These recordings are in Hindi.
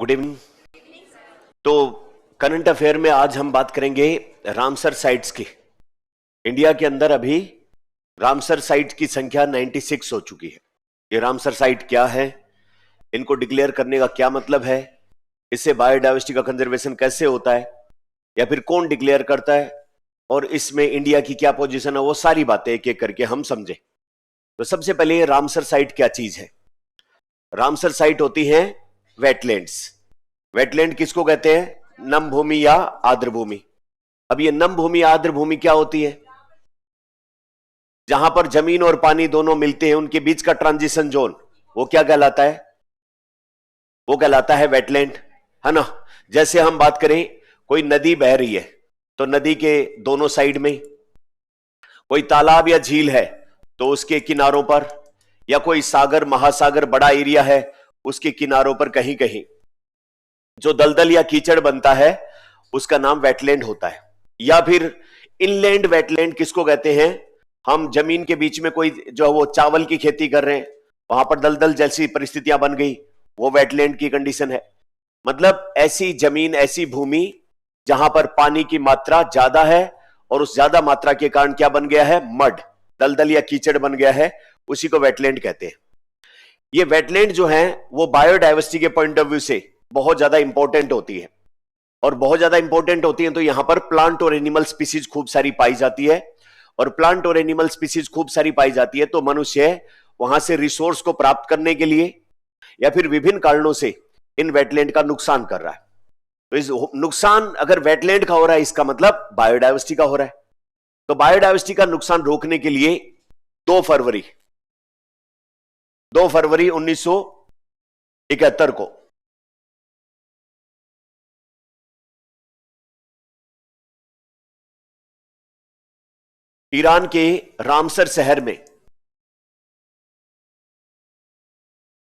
Good evening. तो करंट अफेयर में आज हम बात करेंगे रामसर साइट्स की। इंडिया के अंदर अभी रामसर साइट की संख्या 96 हो चुकी है। ये रामसर साइट क्या है, इनको डिक्लेयर करने का क्या मतलब है, इससे बायोडाइवर्सिटी का कंजर्वेशन कैसे होता है, या फिर कौन डिक्लेयर करता है, और इसमें इंडिया की क्या पोजीशन है, वो सारी बातें एक एक करके हम समझें। तो सबसे पहले ये रामसर साइट क्या चीज है। रामसर साइट होती है वेटलैंड्स। वेटलैंड किसको कहते हैं? नम भूमि या आर्द्र भूमि। अब ये नम भूमि आर्द्र भूमि क्या होती है? जहां पर जमीन और पानी दोनों मिलते हैं, उनके बीच का ट्रांजिशन जोन, वो क्या कहलाता है? वो कहलाता है वेटलैंड, है ना। जैसे हम बात करें, कोई नदी बह रही है तो नदी के दोनों साइड में, कोई तालाब या झील है तो उसके किनारों पर, या कोई सागर महासागर बड़ा एरिया है उसके किनारों पर कहीं कहीं जो दलदल या कीचड़ बनता है उसका नाम वेटलैंड होता है। या फिर इनलैंड वेटलैंड किसको कहते हैं? हम जमीन के बीच में कोई जो वो चावल की खेती कर रहे हैं, वहां पर दलदल जैसी परिस्थितियां बन गई, वो वेटलैंड की कंडीशन है। मतलब ऐसी जमीन, ऐसी भूमि जहां पर पानी की मात्रा ज्यादा है और उस ज्यादा मात्रा के कारण क्या बन गया है? मड, दलदल या कीचड़ बन गया है, उसी को वेटलैंड कहते हैं। ये वेटलैंड जो है वो बायोडाइवर्सिटी के पॉइंट ऑफ व्यू से बहुत ज्यादा इंपॉर्टेंट होती है, और बहुत ज्यादा इंपॉर्टेंट होती है तो यहां पर प्लांट और एनिमल स्पीसीज खूब सारी पाई जाती है। और प्लांट और एनिमल स्पीसीज खूब सारी पाई जाती है तो मनुष्य वहां से रिसोर्स को प्राप्त करने के लिए या फिर विभिन्न कारणों से इन वेटलैंड का नुकसान कर रहा है। तो इस नुकसान अगर वेटलैंड का हो रहा है, इसका मतलब बायोडाइवर्सिटी का हो रहा है। तो बायोडाइवर्सिटी का नुकसान रोकने के लिए 2 फरवरी 1971 को ईरान के रामसर शहर में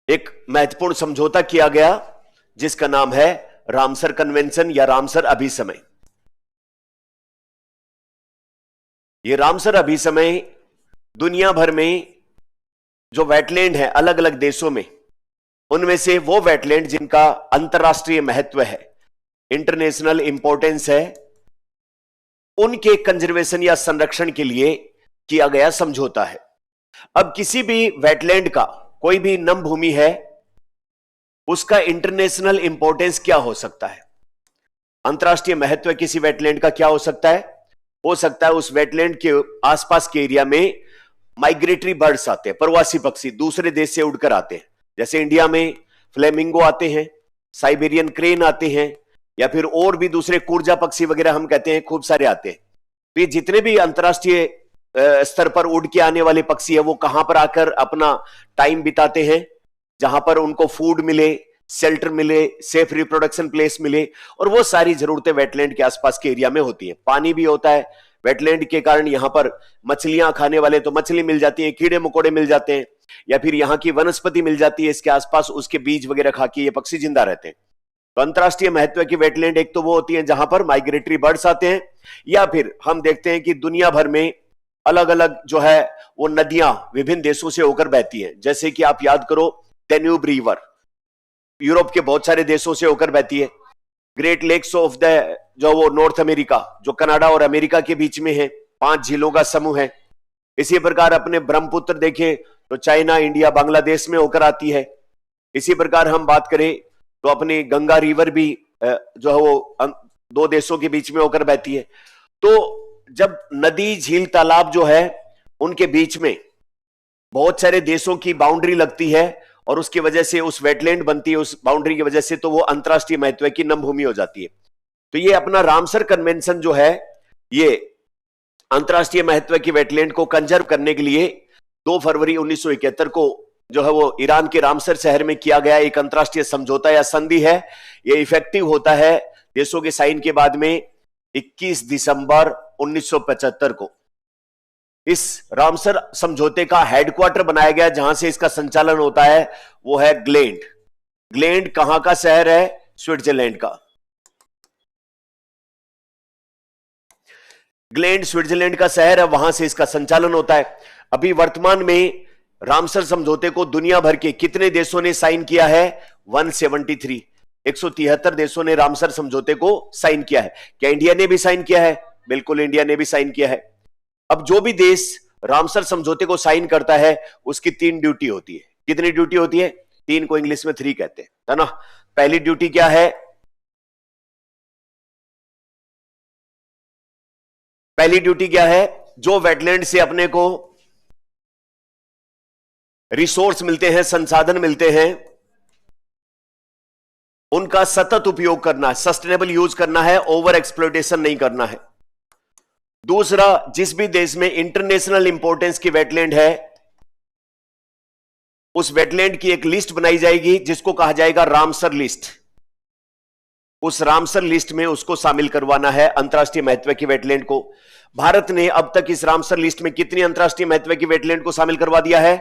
एक महत्वपूर्ण समझौता किया गया जिसका नाम है रामसर कन्वेंशन या रामसर अभिसमय। ये रामसर अभिसमय दुनिया भर में जो वेटलैंड है अलग अलग देशों में, उनमें से वो वेटलैंड जिनका अंतरराष्ट्रीय महत्व है, इंटरनेशनल इंपॉर्टेंस है, उनके कंजर्वेशन या संरक्षण के लिए किया गया समझौता है। अब किसी भी वेटलैंड का, कोई भी नम भूमि है, उसका इंटरनेशनल इंपॉर्टेंस क्या हो सकता है? अंतरराष्ट्रीय महत्व किसी वेटलैंड का क्या हो सकता है? हो सकता है उस वेटलैंड के आसपास के एरिया में माइग्रेटरी बर्ड्स आते हैं, प्रवासी पक्षी दूसरे देश से उड़कर आते हैं। जैसे इंडिया में फ्लेमिंगो आते हैं, साइबेरियन क्रेन आते हैं, या फिर और भी दूसरे कुर्जा पक्षी वगैरह हम कहते हैं, खूब सारे आते हैं। तो ये जितने भी अंतरराष्ट्रीय स्तर पर उड़ के आने वाले पक्षी है, वो कहां पर आकर अपना टाइम बिताते हैं? जहां पर उनको फूड मिले, शेल्टर मिले, सेफ रिप्रोडक्शन प्लेस मिले, और वो सारी जरूरतें वेटलैंड के आसपास के एरिया में होती है। पानी भी होता है वेटलैंड के कारण, यहां पर मछलियां खाने वाले तो मछली मिल जाती है, कीड़े मकोड़े मिल जाते हैं, या फिर यहाँ की वनस्पति मिल जाती है इसके आसपास, उसके बीज वगैरह खा के ये पक्षी जिंदा रहते हैं। तो अंतरराष्ट्रीय महत्व की वेटलैंड एक तो वो होती है जहां पर माइग्रेटरी बर्ड्स आते हैं, या फिर हम देखते हैं कि दुनिया भर में अलग अलग जो है वो नदियां विभिन्न देशों से होकर बहती हैं। जैसे कि आप याद करो, डेन्यूब रिवर यूरोप के बहुत सारे देशों से होकर बहती है। ग्रेट लेक्स ऑफ द जो वो नॉर्थ अमेरिका, जो कनाडा और अमेरिका के बीच में है, 5 झीलों का समूह है। इसी प्रकार अपने ब्रह्मपुत्र देखें तो चाइना, इंडिया, बांग्लादेश में होकर आती है। इसी प्रकार हम बात करें तो अपनी गंगा रिवर भी जो है वो 2 देशों के बीच में होकर बहती है। तो जब नदी, झील, तालाब जो है उनके बीच में बहुत सारे देशों की बाउंड्री लगती है और उसकी वजह से उस वेटलैंड बनती है, उस बाउंड्री की वजह से, तो वो अंतरराष्ट्रीय महत्व की नम भूमि हो जाती है। तो ये अपना रामसर कन्वेंशन जो है, ये अंतरराष्ट्रीय महत्व की वेटलैंड को कंजर्व करने के लिए 2 फरवरी 1971 को जो है वो ईरान के रामसर शहर में किया गया एक अंतरराष्ट्रीय समझौता या संधि है। ये इफेक्टिव होता है देशों के साइन के बाद में 21 दिसंबर 1975 को। इस रामसर समझौते का हेडक्वार्टर बनाया गया, जहां से इसका संचालन होता है, वो है ग्लेंड। ग्लेंड कहां का शहर है? स्विट्जरलैंड का। ग्लेंड स्विट्जरलैंड का शहर है, वहां से इसका संचालन होता है। अभी वर्तमान में रामसर समझौते को दुनिया भर के कितने देशों ने साइन किया है? 173। 173 देशों ने रामसर समझौते को साइन किया है। क्या इंडिया ने भी साइन किया है? बिल्कुल, इंडिया ने भी साइन किया है। अब जो भी देश रामसर समझौते को साइन करता है उसकी 3 ड्यूटी होती है। कितनी ड्यूटी होती है? 3 को इंग्लिश में 3 कहते हैं, है ना। पहली ड्यूटी क्या है? पहली ड्यूटी क्या है? जो वेटलैंड से अपने को रिसोर्स मिलते हैं, संसाधन मिलते हैं, उनका सतत उपयोग करना है, सस्टेनेबल यूज करना है, ओवर एक्सप्लॉयटेशन नहीं करना है। दूसरा, जिस भी देश में इंटरनेशनल इंपॉर्टेंस की वेटलैंड है उस वेटलैंड की एक लिस्ट बनाई जाएगी जिसको कहा जाएगा रामसर लिस्ट। उस रामसर लिस्ट में उसको शामिल करवाना है, अंतरराष्ट्रीय महत्व की वेटलैंड को। भारत ने अब तक इस रामसर लिस्ट में कितनी अंतरराष्ट्रीय महत्व की वेटलैंड को शामिल करवा दिया है?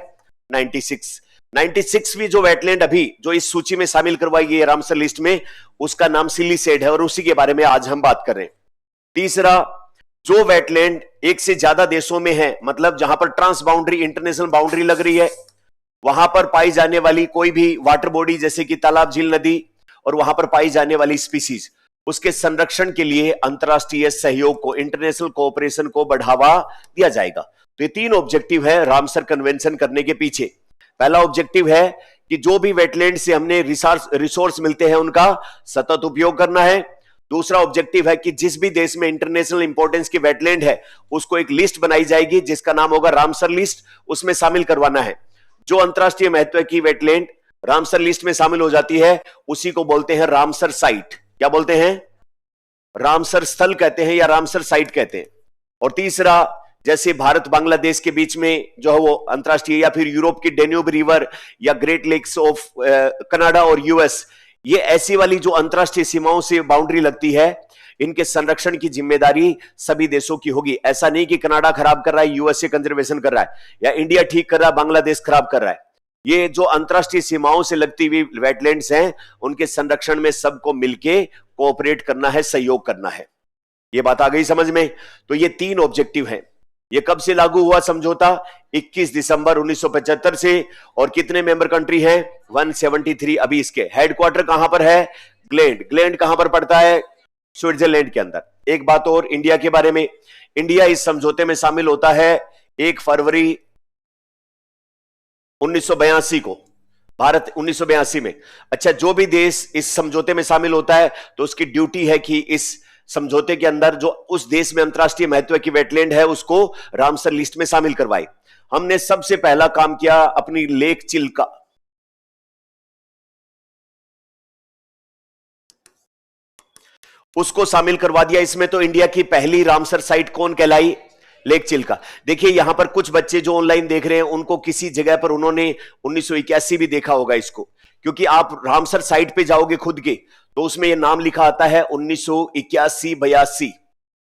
96वीं जो वेटलैंड अभी जो इस सूची में शामिल करवाई गई है रामसर लिस्ट में, उसका नाम सिलीसेड है और उसी के बारे में आज हम बात कर रहे हैं। तीसरा, जो वेटलैंड एक से ज्यादा देशों में है, मतलब जहां पर ट्रांस बाउंड्री, इंटरनेशनल बाउंड्री लग रही है, वहां पर पाई जाने वाली कोई भी वाटर बॉडी जैसे कि तालाब, झील, नदी और वहां पर पाई जाने वाली स्पीसीज, उसके संरक्षण के लिए अंतरराष्ट्रीय सहयोग को, इंटरनेशनल कोऑपरेशन को बढ़ावा दिया जाएगा। तो ये 3 ऑब्जेक्टिव है रामसर कन्वेंशन करने के पीछे। पहला ऑब्जेक्टिव है कि जो भी वेटलैंड से हमने रिसोर्स मिलते हैं उनका सतत उपयोग करना है। दूसरा ऑब्जेक्टिव है कि जिस भी देश में इंटरनेशनल इंपॉर्टेंस की वेटलैंड है उसको एक लिस्ट बनाई जाएगी जिसका नाम होगा रामसर लिस्ट, उसमें शामिल करवाना है। जो अंतरराष्ट्रीय महत्व की वेटलैंड रामसर लिस्ट में शामिल हो जाती है उसी को बोलते हैं रामसर साइट। क्या बोलते हैं? रामसर स्थल कहते हैं या रामसर साइट कहते हैं। और तीसरा, जैसे भारत बांग्लादेश के बीच में जो है वो अंतरराष्ट्रीय, या फिर यूरोप की डेन्यूब रिवर या ग्रेट लेक्स ऑफ कनाडा और यूएस, ये ऐसी वाली जो अंतरराष्ट्रीय सीमाओं से बाउंड्री लगती है, इनके संरक्षण की जिम्मेदारी सभी देशों की होगी। ऐसा नहीं कि कनाडा खराब कर रहा है, यूएसए कंजर्वेशन कर रहा है, या इंडिया ठीक कर रहा है, बांग्लादेश खराब कर रहा है। ये जो अंतरराष्ट्रीय सीमाओं से लगती हुई वेटलैंड्स हैं, उनके संरक्षण में सबको मिलके कोऑपरेट करना है, सहयोग करना है। ये बात आ गई समझ में? तो ये 3 ऑब्जेक्टिव हैं। ये कब से लागू हुआ समझौता? 21 दिसंबर 1975 से। और कितने मेंबर कंट्री हैं? 173। अभी इसके हेडक्वार्टर कहां पर है? ग्लैंड कहां पर पड़ता है? स्विट्जरलैंड के अंदर। एक बात और इंडिया के बारे में, इंडिया इस समझौते में शामिल होता है 1 फरवरी 1982 को। भारत 1982 में। अच्छा, जो भी देश इस समझौते में शामिल होता है तो उसकी ड्यूटी है कि इस समझौते के अंदर जो उस देश में अंतरराष्ट्रीय महत्व की वेटलैंड है उसको रामसर लिस्ट में शामिल करवाई। हमने सबसे पहला काम किया अपनी लेक चिल्का, उसको शामिल करवा दिया इसमें। तो इंडिया की पहली रामसर साइट कौन कहलाई? लेक चिल्का। देखिए यहां पर कुछ बच्चे जो ऑनलाइन देख रहे हैं उनको किसी जगह पर उन्होंने 1981 भी देखा होगा इसको, क्योंकि आप रामसर साइट पे जाओगे खुद के तो उसमें ये नाम लिखा आता है 1981-82,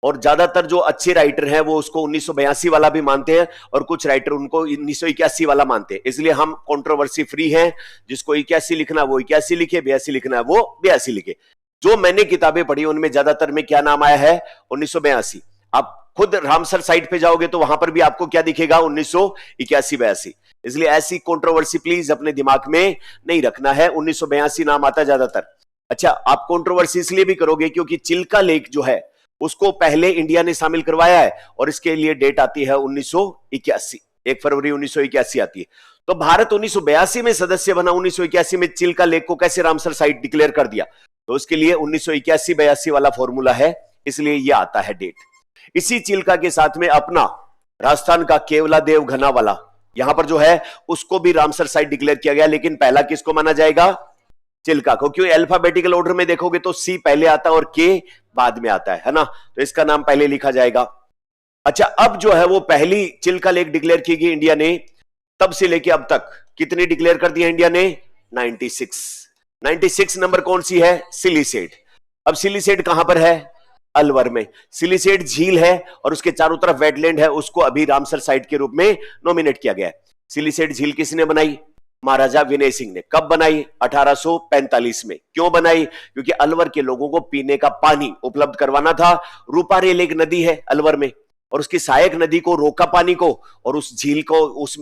और ज्यादातर जो अच्छे राइटर हैं वो उसको 1982 वाला भी मानते हैं और कुछ राइटर उनको 1981 वाला मानते हैं। इसलिए हम कंट्रोवर्सी फ्री हैं, जिसको 81 लिखना वो 81 लिखे, 82 लिखना है वो 82 लिखे। जो मैंने किताबें पढ़ी उनमें ज्यादातर में क्या नाम आया है? 1982। आप खुद रामसर साइट पे जाओगे तो वहां पर भी आपको क्या दिखेगा? 1981-82। इसलिए ऐसी कंट्रोवर्सी प्लीज अपने दिमाग में नहीं रखना है, 1982 नाम आता ज्यादातर। अच्छा, आप कंट्रोवर्सी इसलिए भी करोगे क्योंकि चिल्का लेक जो है उसको पहले इंडिया ने शामिल करवाया है और इसके लिए डेट आती है 1981, 1 फरवरी 1981 आती है। तो भारत 1982 में सदस्य बना, 1981 में चिल्का लेक को कैसे रामसर साइट डिक्लेयर कर दिया? तो उसके लिए 1981-82 वाला फॉर्मूला है, इसलिए यह आता है डेट। इसी चिल्का के साथ में अपना राजस्थान का केवलादेव घना वाला यहां पर जो है उसको भी रामसर साइट डिक्लेयर किया गया, लेकिन पहला किसको माना जाएगा? चिल्का को, क्योंकि अल्फाबेटिकल ऑर्डर में देखोगे तो सी पहले आता है और के बाद में आता है ना, तो इसका नाम पहले लिखा जाएगा। अच्छा, अब जो है वो पहली चिल्का लेक डिक्लेयर की गई इंडिया ने, तब से लेके अब तक कितनी डिक्लेयर कर दिया इंडिया ने? 96 नंबर कौन सी है? सिलीसेड। अब सिलीसेड कहां पर है? अलवर में। सिलीसेड झील है और उसके चारों तरफ वेटलैंड है, उसको अभी रामसर साइट के रूप में नॉमिनेट किया गया है। सिलीसेड झील किसने बनाई? महाराजा विनय सिंह ने। कब बनाई? 1845 में। क्यों बनाई? क्योंकि अलवर के लोगों को पीने का पानी उपलब्ध करवाना था। रूपारेल एक नदी है अलवर में, और उसकी सहायक नदी को रोका, पानी को, और उस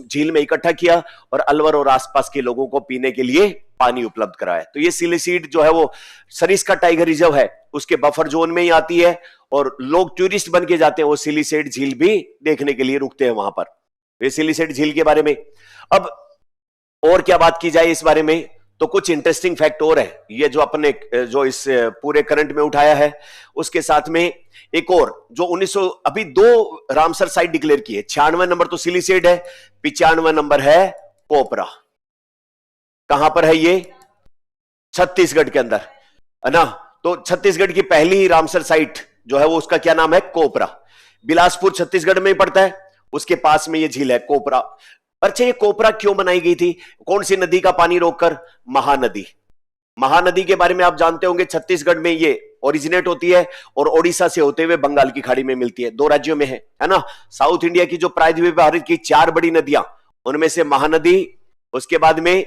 झील में इकट्ठा किया और अलवर और आसपास के लोगों को पीने के लिए पानी उपलब्ध कराया। तो ये सिलिसीड जो है वो सरिस्का टाइगर रिजर्व है उसके बफर जोन में ही आती है, और लोग टूरिस्ट बन के जाते हैं, वो सिलिसेट झील भी देखने के लिए रुकते हैं वहां पर। ये सिलिसेट झील के बारे में अब और क्या बात की जाए इस बारे में, तो कुछ इंटरेस्टिंग फैक्ट और है ये जो अपने जो इस पूरे करंट में उठाया है, उसके साथ में एक और जो 1900 अभी 2 रामसर साइट डिक्लेयर की है। 96 नंबर तो सिलिसेट है, 95 नंबर है कोपरा। कहां पर है ये? छत्तीसगढ़ के अंदर है ना। तो छत्तीसगढ़ की पहली रामसर साइट जो है वो उसका क्या नाम है? कोपरा। बिलासपुर छत्तीसगढ़ में ही पड़ता है, उसके पास में ये झील है कोपरा। अच्छा, ये कोपरा क्यों बनाई गई थी? कौन सी नदी का पानी रोककर? महानदी। महानदी के बारे में आप जानते होंगे, छत्तीसगढ़ में ये ओरिजिनेट होती है और ओडिशा से होते हुए बंगाल की खाड़ी में मिलती है। 2 राज्यों में है ना। साउथ इंडिया की जो प्रायद्वीपीय भारत की 4 बड़ी नदियां, उनमें से महानदी, उसके बाद में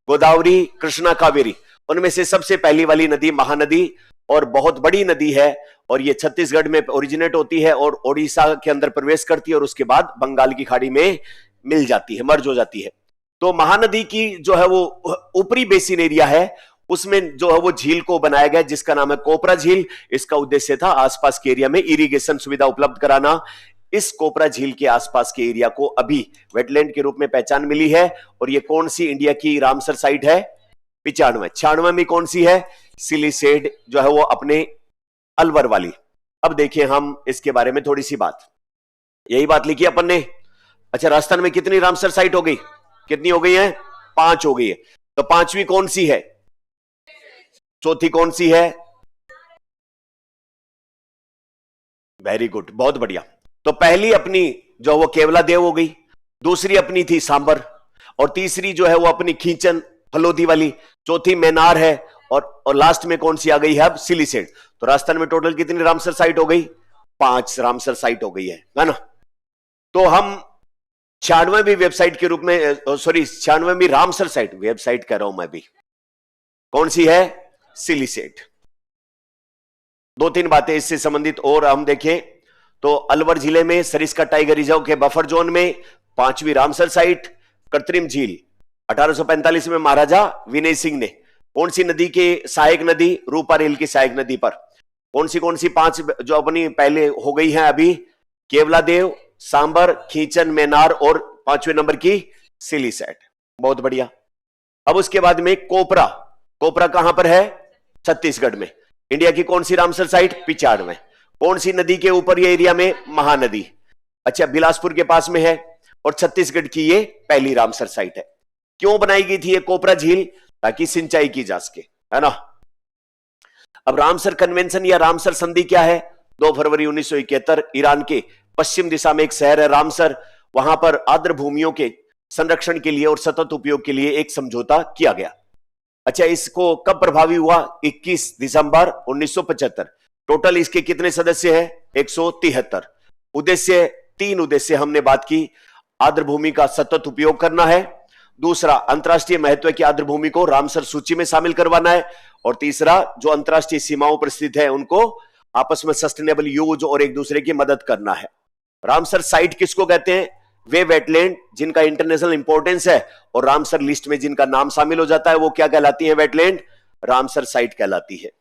गोदावरी, कृष्णा, कावेरी, उनमें से सबसे पहली वाली नदी महानदी, और बहुत बड़ी नदी है, और ये छत्तीसगढ़ में ओरिजिनेट होती है और ओडिशा के अंदर प्रवेश करती है और उसके बाद बंगाल की खाड़ी में मिल जाती है, मर्ज हो जाती है। तो महानदी की जो है वो ऊपरी बेसिन एरिया है, उसमें जो है वो झील को बनाया गया जिसका नाम है कोपरा झील। इसका उद्देश्य था आसपास के एरिया में इरिगेशन सुविधा उपलब्ध कराना। इस कोपरा झील के आसपास के एरिया को अभी वेटलैंड के रूप में पहचान मिली है, और ये कौन सी इंडिया की रामसर साइट है? 95। 96 में कौन सी है? सिलिसेड जो है वो अपने अलवर वाली। अब देखिए हम इसके बारे में थोड़ी सी बात, यही बात लिखी अपन ने। अच्छा, राजस्थान में कितनी रामसर साइट हो गई? कितनी हो गई है? 5 हो गई है। तो 5वीं कौन सी है? चौथी कौन सी है? वेरी गुड, बहुत बढ़िया। तो पहली अपनी जो वो केवला देव हो गई, दूसरी अपनी थी सांबर, और तीसरी जो है वो अपनी खींचन फलोदी वाली, चौथी मैनार है, और लास्ट में कौन सी आ गई है? अब सिलिसेट। तो राजस्थान में टोटल कितनी रामसर साइट हो गई? 5 रामसर साइट हो गई है ना। तो हम 96वीं वेबसाइट के रूप में, सॉरी 96वीं रामसर साइट, वेबसाइट कह रहा हूं मैं भी, कौन सी है? सिलिसेट। 2-3 बातें इससे संबंधित और हम देखें तो अलवर जिले में सरिस्का टाइगर रिजर्व के बफर जोन में 5वीं रामसर साइट, कृत्रिम झील। 1845 में महाराजा विनय सिंह ने कौन सी नदी के सहायक नदी? रूपा रेल की सहायक नदी पर कौन सी 5 जो अपनी पहले हो गई हैं अभी? केवलादेव, सांबर, खींचन, मैनार, और 5वें नंबर की सिलिसेट। बहुत बढ़िया। अब उसके बाद में कोपरा। कोपरा कहां पर है? छत्तीसगढ़ में। इंडिया की कौन सी रामसर साइट? 95। कौन सी नदी के ऊपर ये एरिया में? महानदी। अच्छा, बिलासपुर के पास में है, और छत्तीसगढ़ की ये पहली रामसर साइट है। क्यों बनाई गई थी ये कोपरा झील? ताकि सिंचाई की जा सके, है ना। अब रामसर कन्वेंशन या रामसर संधि क्या है? 2 फरवरी 1971 ईरान के पश्चिम दिशा में एक शहर है रामसर, वहां पर आर्द्र भूमियों के संरक्षण के लिए और सतत उपयोग के लिए एक समझौता किया गया। अच्छा, इसको कब प्रभावी हुआ? 21 दिसंबर 1975। टोटल इसके कितने सदस्य हैं? 173। उद्देश्य, 3 उद्देश्य हमने बात की। आर्द्र भूमि का सतत उपयोग करना है, दूसरा अंतरराष्ट्रीय महत्व की आर्द्र भूमि को रामसर सूची में शामिल करवाना है, और तीसरा जो अंतरराष्ट्रीय सीमाओं पर स्थित है उनको आपस में सस्टेनेबल यूज और एक दूसरे की मदद करना है। रामसर साइट किसको कहते हैं? वे वेटलैंड जिनका इंटरनेशनल इंपॉर्टेंस है और रामसर लिस्ट में जिनका नाम शामिल हो जाता है वो क्या कहलाती है? वेटलैंड रामसर साइट कहलाती है।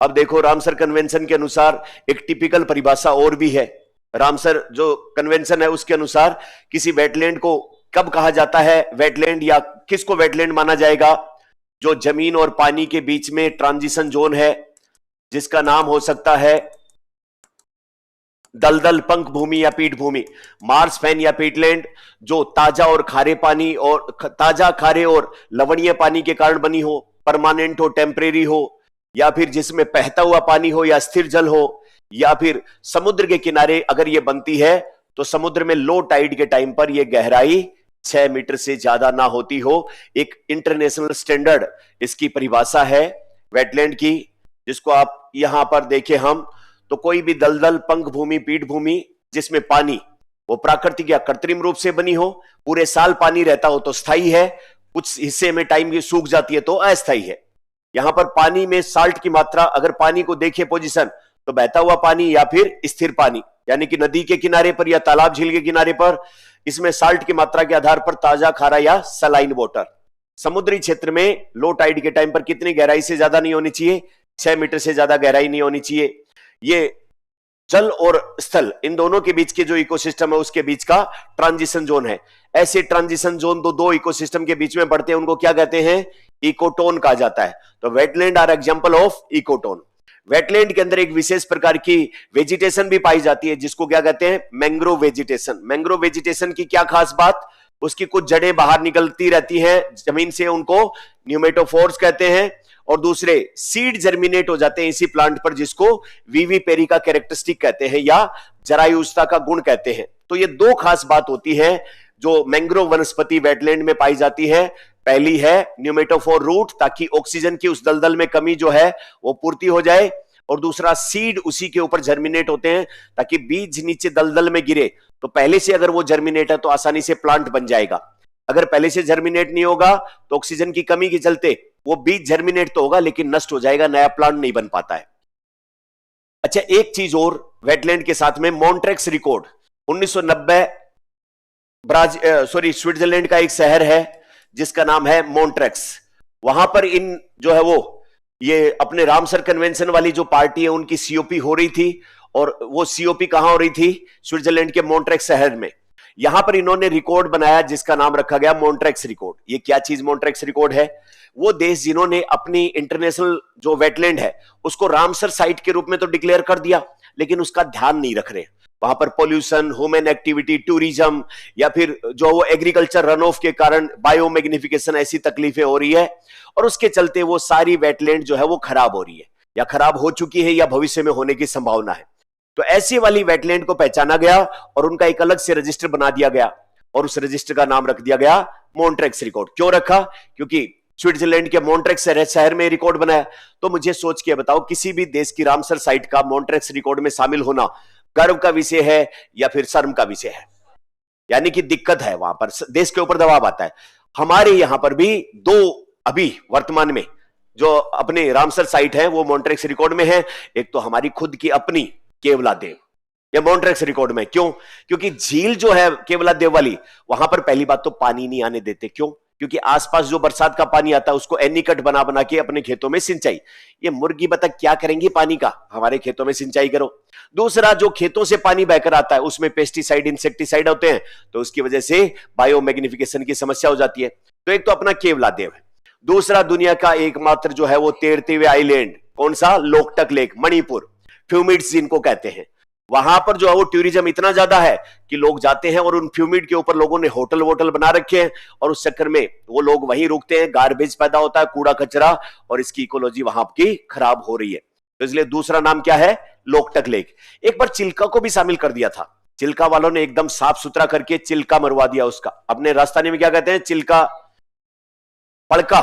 अब देखो, रामसर कन्वेंशन के अनुसार एक टिपिकल परिभाषा और भी है। रामसर जो कन्वेंशन है उसके अनुसार किसी वेटलैंड को कब कहा जाता है वेटलैंड, या किसको वेटलैंड माना जाएगा? जो जमीन और पानी के बीच में ट्रांजिशन जोन है, जिसका नाम हो सकता है दलदल, पंख भूमि या पीठ भूमि, मार्श फैन या पीटलैंड, जो ताजा और खारे पानी और ताजा, खारे और लवणीय पानी के कारण बनी हो, परमानेंट हो, टेम्परेरी हो, या फिर जिसमें बहता हुआ पानी हो या स्थिर जल हो, या फिर समुद्र के किनारे अगर ये बनती है तो समुद्र में लो टाइड के टाइम पर यह गहराई 6 मीटर से ज्यादा ना होती हो। एक इंटरनेशनल स्टैंडर्ड इसकी परिभाषा है वेटलैंड की, जिसको आप यहां पर देखें हम तो कोई भी दलदल, पंख भूमि, पीठ भूमि जिसमें पानी वो प्राकृतिक या कृत्रिम रूप से बनी हो, पूरे साल पानी रहता हो तो स्थायी है, कुछ हिस्से में टाइम की सूख जाती है तो अस्थायी है। यहां पर पानी में साल्ट की मात्रा, अगर पानी को देखें पोजीशन, तो बहता हुआ पानी या फिर स्थिर पानी, यानी कि नदी के किनारे पर या तालाब झील के किनारे पर, इसमें साल्ट की मात्रा के आधार पर ताजा, खारा या सलाइन वाटर। समुद्री क्षेत्र में लो टाइड के टाइम पर कितनी गहराई से ज्यादा नहीं होनी चाहिए? 6 मीटर से ज्यादा गहराई नहीं होनी चाहिए। ये जल और स्थल इन दोनों के बीच के जो इकोसिस्टम है उसके बीच का ट्रांजिशन जोन है। ऐसे ट्रांजिशन जोन दो इकोसिस्टम के बीच में बढ़ते हैं, उनको क्या कहते हैं? इकोटोन कहा जाता है। तो wetland are example of ecotone. Wetland के अंदर एक विशेष प्रकार की वेजिटेशन भी पाई जाती है जिसको क्या कहते हैं? Mangrove vegetation. मैंग्रोव वेजिटेशन की क्या खास बात? उसकी कुछ जड़ें बाहर निकलती रहती हैं जमीन से, उनको न्यूमेटोफोर्स कहते हैं, और दूसरे सीड जर्मिनेट हो जाते हैं इसी प्लांट पर, जिसको विविपेरी का कैरेक्टरिस्टिक कहते हैं या जरायुजता का गुण कहते हैं। तो ये दो खास बात होती है जो मैंग्रोव वनस्पति वेटलैंड में पाई जाती है। पहली है न्यूमेटोफोर रूट, ताकि ऑक्सीजन की उस दलदल में कमी जो है वो पूर्ति हो जाए, और दूसरा सीड उसी के ऊपर जर्मिनेट होते हैं ताकि बीज नीचे दलदल में गिरे तो पहले से अगर वो जर्मिनेट है तो आसानी से प्लांट बन जाएगा। अगर पहले से जर्मिनेट नहीं होगा तो ऑक्सीजन की कमी के चलते वो बीज जर्मिनेट तो होगा लेकिन नष्ट हो जाएगा, नया प्लांट नहीं बन पाता है। अच्छा, एक चीज और वेटलैंड के साथ में, मॉन्ट्रेक्स रिकॉर्ड 1990 स्विट्जरलैंड का एक शहर है जिसका नाम है मॉन्ट्रेक्स। वहां पर इन जो है वो ये अपने रामसर कन्वेंशन वाली जो पार्टी है उनकी सीओपी हो रही थी, और वो सीओपी कहां हो रही थी? स्विट्जरलैंड के मॉन्ट्रेक्स शहर में। यहां पर इन्होंने रिकॉर्ड बनाया जिसका नाम रखा गया मॉन्ट्रेक्स रिकॉर्ड। ये क्या चीज मॉन्ट्रेक्स रिकॉर्ड है? वो देश जिन्होंने अपनी इंटरनेशनल जो वेटलैंड है उसको रामसर साइट के रूप में तो डिक्लेयर कर दिया, लेकिन उसका ध्यान नहीं रख रहे। वहां पर पोल्यूशन, ह्यूमन एक्टिविटी, टूरिज्म या फिर जो वो एग्रीकल्चर रन ऑफ के कारण बायोमैग्निफिकेशन, ऐसी तकलीफें हो रही है, और उसके चलते वो सारी वेटलैंड जो है वो खराब हो रही है या खराब हो चुकी है या भविष्य में होने की संभावना है। तो ऐसी वाली वेटलैंड को पहचाना गया और उनका एक अलग से रजिस्टर बना दिया गया, और उस रजिस्टर का नाम रख दिया गया मॉन्ट्रेक्स रिकॉर्ड। क्यों रखा? क्योंकि स्विट्जरलैंड के मॉन्ट्रेक्स शहर में रिकॉर्ड बनाया। तो मुझे सोच के बताओ, किसी भी देश की रामसर साइट का मॉन्ट्रेक्स रिकॉर्ड में शामिल होना गर्व का विषय है या फिर शर्म का विषय है? यानी कि दिक्कत है, वहां पर देश के ऊपर दबाव आता है। हमारे यहां पर भी दो अभी वर्तमान में जो अपने रामसर साइट है वो मॉन्ट्रेक्स रिकॉर्ड में है। एक तो हमारी खुद की अपनी केवलादेव, ये मॉन्ट्रेक्स रिकॉर्ड में। क्यों? क्योंकि झील जो है केवलादेव वाली, वहां पर पहली बात तो पानी नहीं आने देते। क्यों? क्योंकि आसपास जो बरसात का पानी आता है उसको एनीकट बना बना के अपने खेतों में सिंचाई। ये मुर्गी बतख क्या करेंगी पानी का? हमारे खेतों में सिंचाई करो। दूसरा, जो खेतों से पानी बहकर आता है उसमें पेस्टिसाइड, इंसेक्टिसाइड होते हैं, तो उसकी वजह से बायोमैग्निफिकेशन की समस्या हो जाती है। तो एक तो अपना केवलादेव है। दूसरा, दुनिया का एकमात्र जो है वो तैरते हुए आइलैंड, कौन सा? लोकटक लेक, मणिपुर, फ्यूमिड्स जिनको कहते हैं। वहां पर जो है वो टूरिज्म इतना ज्यादा है कि लोग जाते हैं और उन फ्यूमिड के ऊपर लोगों ने होटल वोटल बना रखे हैं, और उस चक्कर में वो लोग वहीं रुकते हैं, गार्बेज पैदा होता है, कूड़ा कचरा, और इसकी इकोलॉजी वहां की खराब हो रही है। तो इसलिए दूसरा नाम क्या है? लोकटक लेक। एक बार चिल्का को भी शामिल कर दिया था। चिल्का वालों ने एकदम साफ सुथरा करके चिल्का मरवा दिया उसका। अपने राजस्थानी में क्या कहते हैं? चिल्का, पड़का।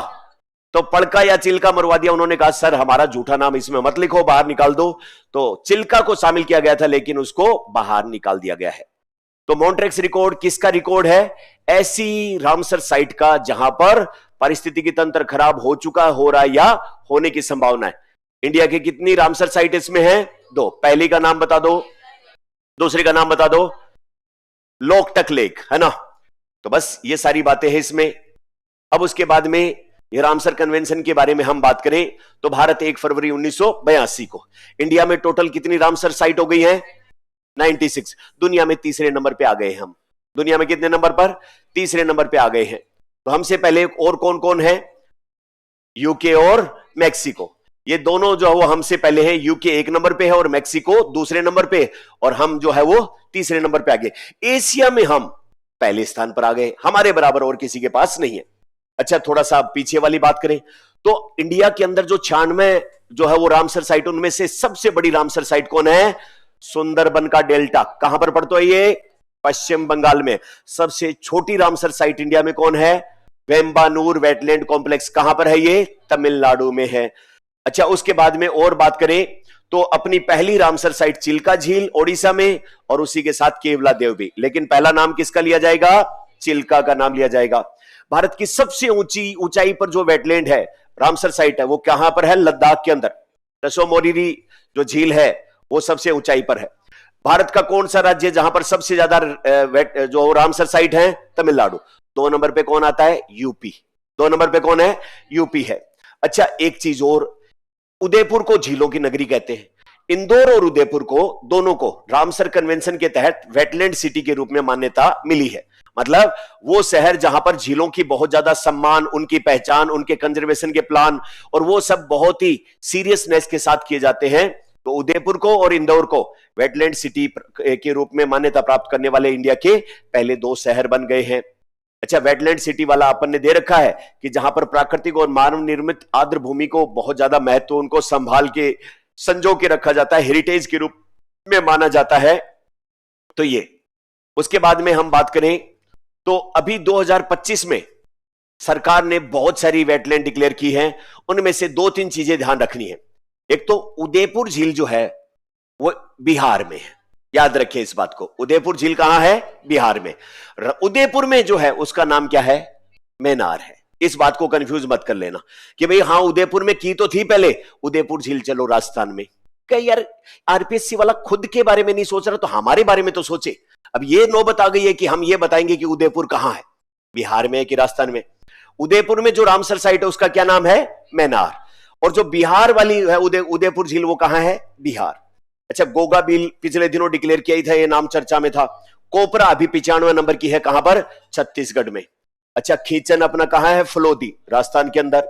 तो पड़का या चिल्का मरवा दिया। उन्होंने कहा सर हमारा झूठा नाम इसमें मत लिखो, बाहर निकाल दो। तो चिल्का को शामिल किया गया था लेकिन उसको बाहर निकाल दिया गया है। तो मॉन्ट्रेक्स रिकॉर्ड किसका रिकॉर्ड है? ऐसी रामसर साइट का जहां पर पारिस्थितिकी तंत्र खराब हो चुका, हो रहा है या होने की संभावना है। इंडिया की कितनी रामसर साइट इसमें है? 2। पहली का नाम बता दो, दूसरी का नाम बता दो। लोकटक लेक, है ना? तो बस ये सारी बातें हैं इसमें। अब उसके बाद में ये रामसर कन्वेंशन के बारे में हम बात करें तो भारत 1 फरवरी 1982 को, इंडिया में टोटल कितनी रामसर साइट हो गई है? 96। दुनिया में तीसरे नंबर पे आ गए हम। दुनिया में कितने नंबर पर? तीसरे नंबर पे आ गए हैं। तो हमसे पहले और कौन कौन है? यूके और मैक्सिको। ये दोनों जो है वो हमसे पहले हैं। यूके 1 नंबर पे है और मैक्सिको दूसरे नंबर पे, और हम जो है वो तीसरे नंबर पे आ गए। एशिया में हम पहले स्थान पर आ गए, हमारे बराबर और किसी के पास नहीं है। अच्छा, थोड़ा सा पीछे वाली बात करें तो इंडिया के अंदर जो 96 जो है वो रामसर साइट, उनमें से सबसे बड़ी रामसर साइट कौन है? सुंदरबन का डेल्टा। कहां पर पड़ता है ये? पश्चिम बंगाल में। सबसे छोटी रामसर साइट इंडिया में कौन है? वेम्बानूर वेटलैंड कॉम्प्लेक्स। कहां पर है ये? तमिलनाडु में है। अच्छा, उसके बाद में और बात करें तो अपनी पहली रामसर साइट चिल्का झील ओडिशा में, और उसी के साथ केवलादेव भी। लेकिन पहला नाम किसका लिया जाएगा? चिल्का का नाम लिया जाएगा। भारत की सबसे ऊंचाई पर जो वेटलैंड है, रामसर साइट है, वो कहां पर है? लद्दाख के अंदर। रसो मोरिरी जो झील है वो सबसे ऊंचाई पर है। भारत का कौन सा राज्य जहां पर सबसे ज्यादा जो रामसर साइट है? तमिलनाडु। 2 नंबर पे कौन आता है? यूपी। 2 नंबर पे कौन है? यूपी है। अच्छा, एक चीज और, उदयपुर को झीलों की नगरी कहते हैं। इंदौर और उदयपुर को, दोनों को रामसर कन्वेंशन के तहत वेटलैंड सिटी के रूप में मान्यता मिली है। मतलब वो शहर जहां पर झीलों की बहुत ज्यादा सम्मान, उनकी पहचान, उनके कंजर्वेशन के प्लान और वो सब बहुत ही सीरियसनेस के साथ किए जाते हैं। तो उदयपुर को और इंदौर को वेटलैंड सिटी के रूप में मान्यता प्राप्त करने वाले इंडिया के पहले 2 शहर बन गए हैं। अच्छा, वेटलैंड सिटी वाला अपन ने दे रखा है कि जहां पर प्राकृतिक और मानव निर्मित आर्द्र भूमि को बहुत ज्यादा महत्व, उनको संभाल के संजो के रखा जाता है, हेरिटेज के रूप में माना जाता है। तो ये, उसके बाद में हम बात करें तो अभी 2025 में सरकार ने बहुत सारी वेटलैंड डिक्लेयर की है। उनमें से 2-3 चीजें ध्यान रखनी है। एक तो उदयपुर झील जो है वो बिहार में है, याद रखिए इस बात को। उदयपुर झील कहां है? बिहार में। उदयपुर में जो है उसका नाम क्या है? मैनार है। इस बात को कंफ्यूज मत कर लेना कि भाई हाँ उदयपुर में की तो थी पहले, उदयपुर झील चलो राजस्थान में। कहीं यार आरपीएससी वाला खुद के बारे में नहीं सोच रहा तो हमारे बारे में तो सोचे। अब ये नौबत आ गई है कि हम ये बताएंगे कि उदयपुर कहां है, बिहार में है कि राजस्थान में। उदयपुर में जो रामसर साइट है उसका क्या नाम है? मैनार। और जो बिहार वाली है उदयपुर झील, वो कहां है? बिहार। अच्छा, गोगा बिल पिछले दिनों डिक्लेयर किया ही था, ये नाम चर्चा में था। कोपरा अभी 95 नंबर की है, कहां पर? छत्तीसगढ़ में। अच्छा, खींचन अपना कहां है? फलोदी, राजस्थान के अंदर।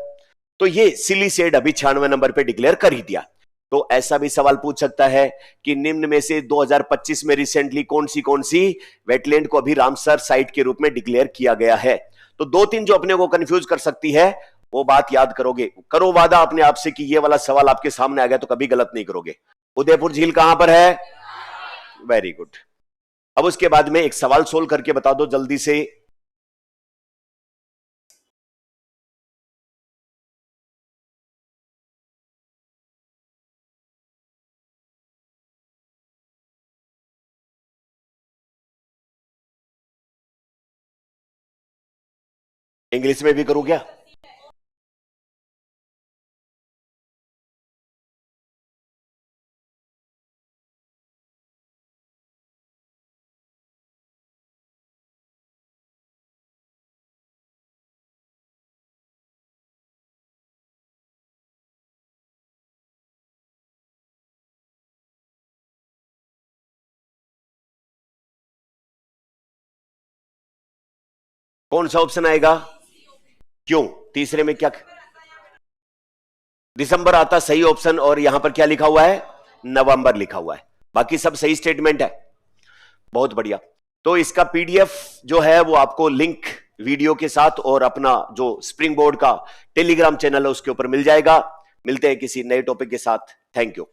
तो ये सिलीसेड अभी 96 नंबर पे डिक्लेयर कर ही दिया। तो ऐसा भी सवाल पूछ सकता है कि निम्न में से 2025 में रिसेंटली कौन सी वेटलैंड को अभी रामसर साइट के रूप में डिक्लेयर किया गया है। तो 2-3 जो अपने को कंफ्यूज कर सकती है वो बात याद करोगे। करो वादा अपने आप से कि ये वाला सवाल आपके सामने आ गया तो कभी गलत नहीं करोगे। उदयपुर झील कहां पर है? Very good. अब उसके बाद में एक सवाल सोल्व करके बता दो जल्दी से। इंग्लिश में भी करूं क्या? कौन सा ऑप्शन आएगा? क्यों? तीसरे में क्या? दिसंबर आता सही ऑप्शन, और यहां पर क्या लिखा हुआ है? नवंबर लिखा हुआ है। बाकी सब सही स्टेटमेंट है। बहुत बढ़िया। तो इसका पीडीएफ जो है वो आपको लिंक वीडियो के साथ और अपना जो स्प्रिंग बोर्ड का टेलीग्राम चैनल है उसके ऊपर मिल जाएगा। मिलते हैं किसी नए टॉपिक के साथ। Thank you.